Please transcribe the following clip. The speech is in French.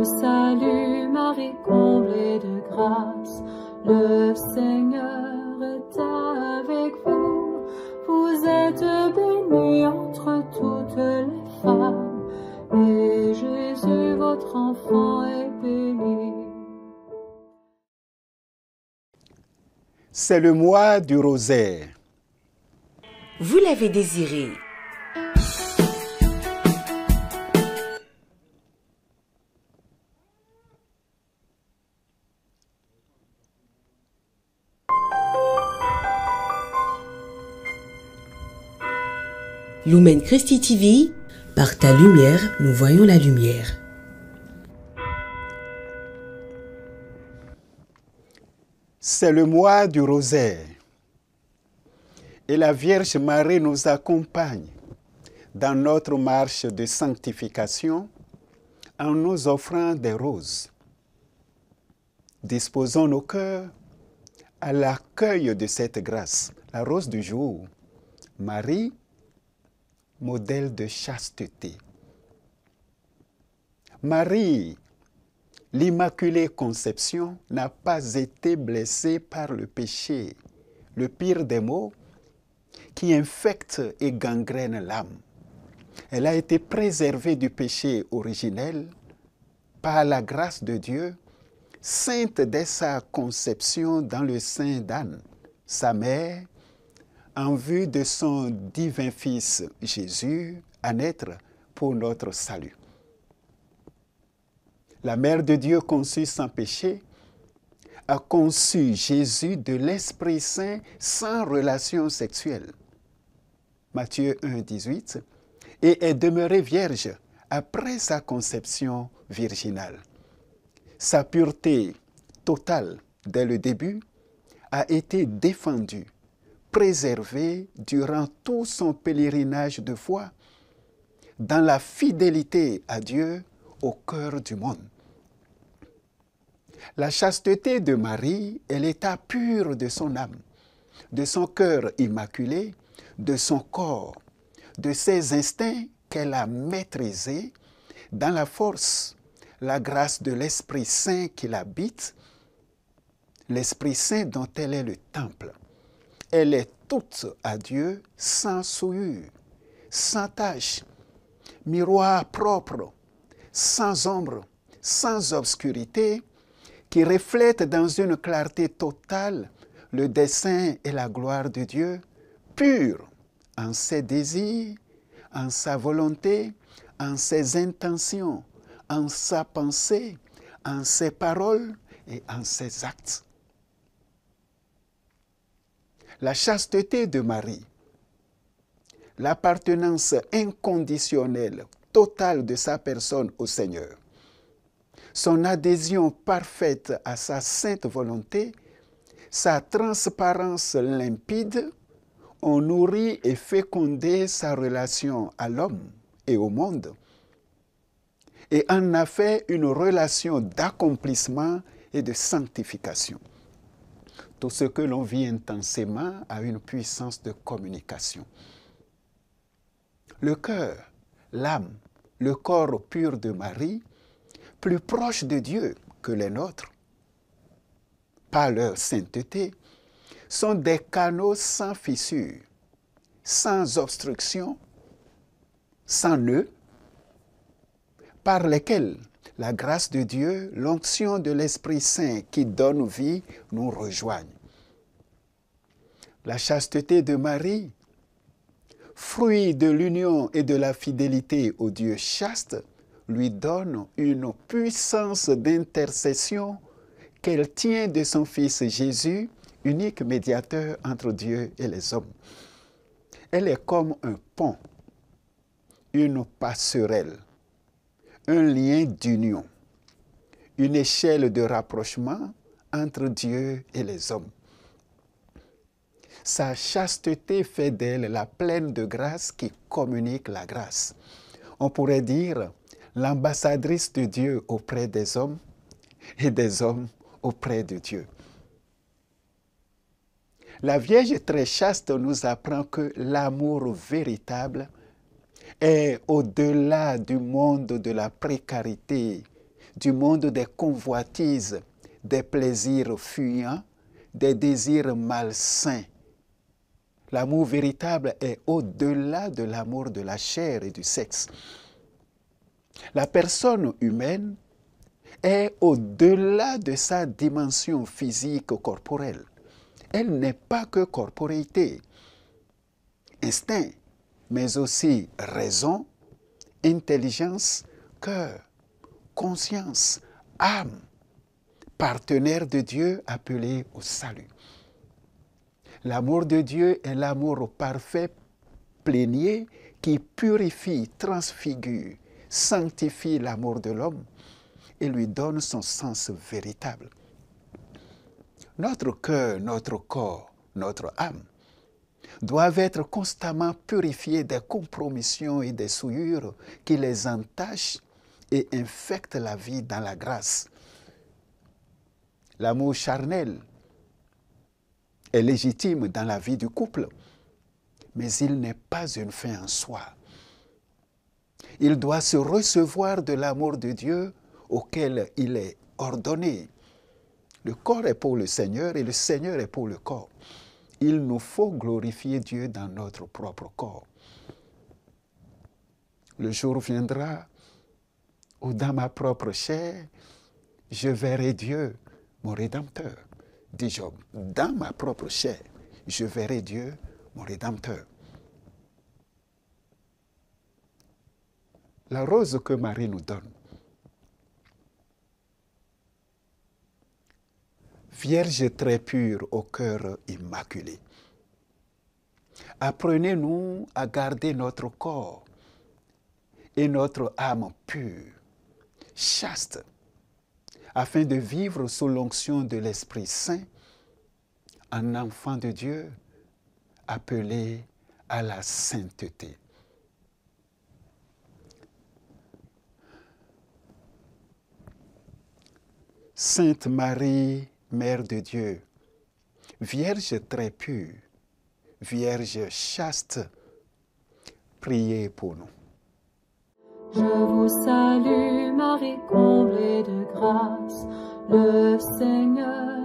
salue Marie, comblée de grâce, le Seigneur est avec vous. Vous êtes bénie entre toutes les femmes, et Jésus, votre enfant, est béni. C'est le mois du rosaire. Vous l'avez désiré. Lumen Christi TV, par ta lumière, nous voyons la lumière. C'est le mois du rosaire. Et la Vierge Marie nous accompagne dans notre marche de sanctification en nous offrant des roses. Disposons nos cœurs à l'accueil de cette grâce, la rose du jour. Marie, modèle de chasteté. Marie, l'Immaculée Conception, n'a pas été blessée par le péché, le pire des maux, qui infecte et gangrène l'âme. Elle a été préservée du péché originel par la grâce de Dieu, sainte dès sa conception dans le sein d'Anne, sa mère, en vue de son divin Fils Jésus à naître pour notre salut. La Mère de Dieu conçue sans péché a conçu Jésus de l'Esprit Saint sans relation sexuelle. Matthieu 1, 18, et est demeurée vierge après sa conception virginale. Sa pureté totale dès le début a été défendue, préservée durant tout son pèlerinage de foi, dans la fidélité à Dieu au cœur du monde. La chasteté de Marie est l'état pur de son âme, de son cœur immaculé, de son corps, de ses instincts qu'elle a maîtrisés dans la force, la grâce de l'Esprit Saint qui l'habite, l'Esprit Saint dont elle est le temple. Elle est toute à Dieu, sans souillure, sans tache, miroir propre, sans ombre, sans obscurité, qui reflète dans une clarté totale le dessein et la gloire de Dieu, pur en ses désirs, en sa volonté, en ses intentions, en sa pensée, en ses paroles et en ses actes. La chasteté de Marie, l'appartenance inconditionnelle, totale de sa personne au Seigneur, son adhésion parfaite à sa sainte volonté, sa transparence limpide, ont nourri et fécondé sa relation à l'homme et au monde, et en a fait une relation d'accomplissement et de sanctification. Tout ce que l'on vit intensément a une puissance de communication. Le cœur, l'âme, le corps pur de Marie, plus proches de Dieu que les nôtres, par leur sainteté, sont des canaux sans fissure, sans obstruction, sans nœud, par lesquels la grâce de Dieu, l'onction de l'Esprit Saint qui donne vie, nous rejoignent. La chasteté de Marie, fruit de l'union et de la fidélité au Dieu chaste, lui donne une puissance d'intercession qu'elle tient de son Fils Jésus, unique médiateur entre Dieu et les hommes. Elle est comme un pont, une passerelle, un lien d'union, une échelle de rapprochement entre Dieu et les hommes. Sa chasteté fait d'elle la pleine de grâce qui communique la grâce. On pourrait dire l'ambassadrice de Dieu auprès des hommes et des hommes auprès de Dieu. La Vierge très chaste nous apprend que l'amour véritable est au-delà du monde de la précarité, du monde des convoitises, des plaisirs fuyants, des désirs malsains. L'amour véritable est au-delà de l'amour de la chair et du sexe. La personne humaine est au-delà de sa dimension physique corporelle. Elle n'est pas que corporéité, instinct, mais aussi raison, intelligence, cœur, conscience, âme, partenaire de Dieu appelé au salut. L'amour de Dieu est l'amour parfait, plénier, qui purifie, transfigure, sanctifie l'amour de l'homme et lui donne son sens véritable. Notre cœur, notre corps, notre âme doivent être constamment purifiés des compromissions et des souillures qui les entachent et infectent la vie dans la grâce. L'amour charnel est légitime dans la vie du couple, mais il n'est pas une fin en soi. Il doit se recevoir de l'amour de Dieu auquel il est ordonné. Le corps est pour le Seigneur et le Seigneur est pour le corps. Il nous faut glorifier Dieu dans notre propre corps. Le jour viendra où dans ma propre chair, je verrai Dieu, mon Rédempteur. Dit Job, dans ma propre chair, je verrai Dieu, mon Rédempteur. La rose que Marie nous donne, Vierge très pure au cœur immaculé, apprenez-nous à garder notre corps et notre âme pure, chaste, afin de vivre sous l'onction de l'Esprit Saint, en enfant de Dieu, appelé à la sainteté. Sainte Marie, Mère de Dieu, Vierge très pure, Vierge chaste, priez pour nous. Je vous salue, Marie comblée de grâce, le Seigneur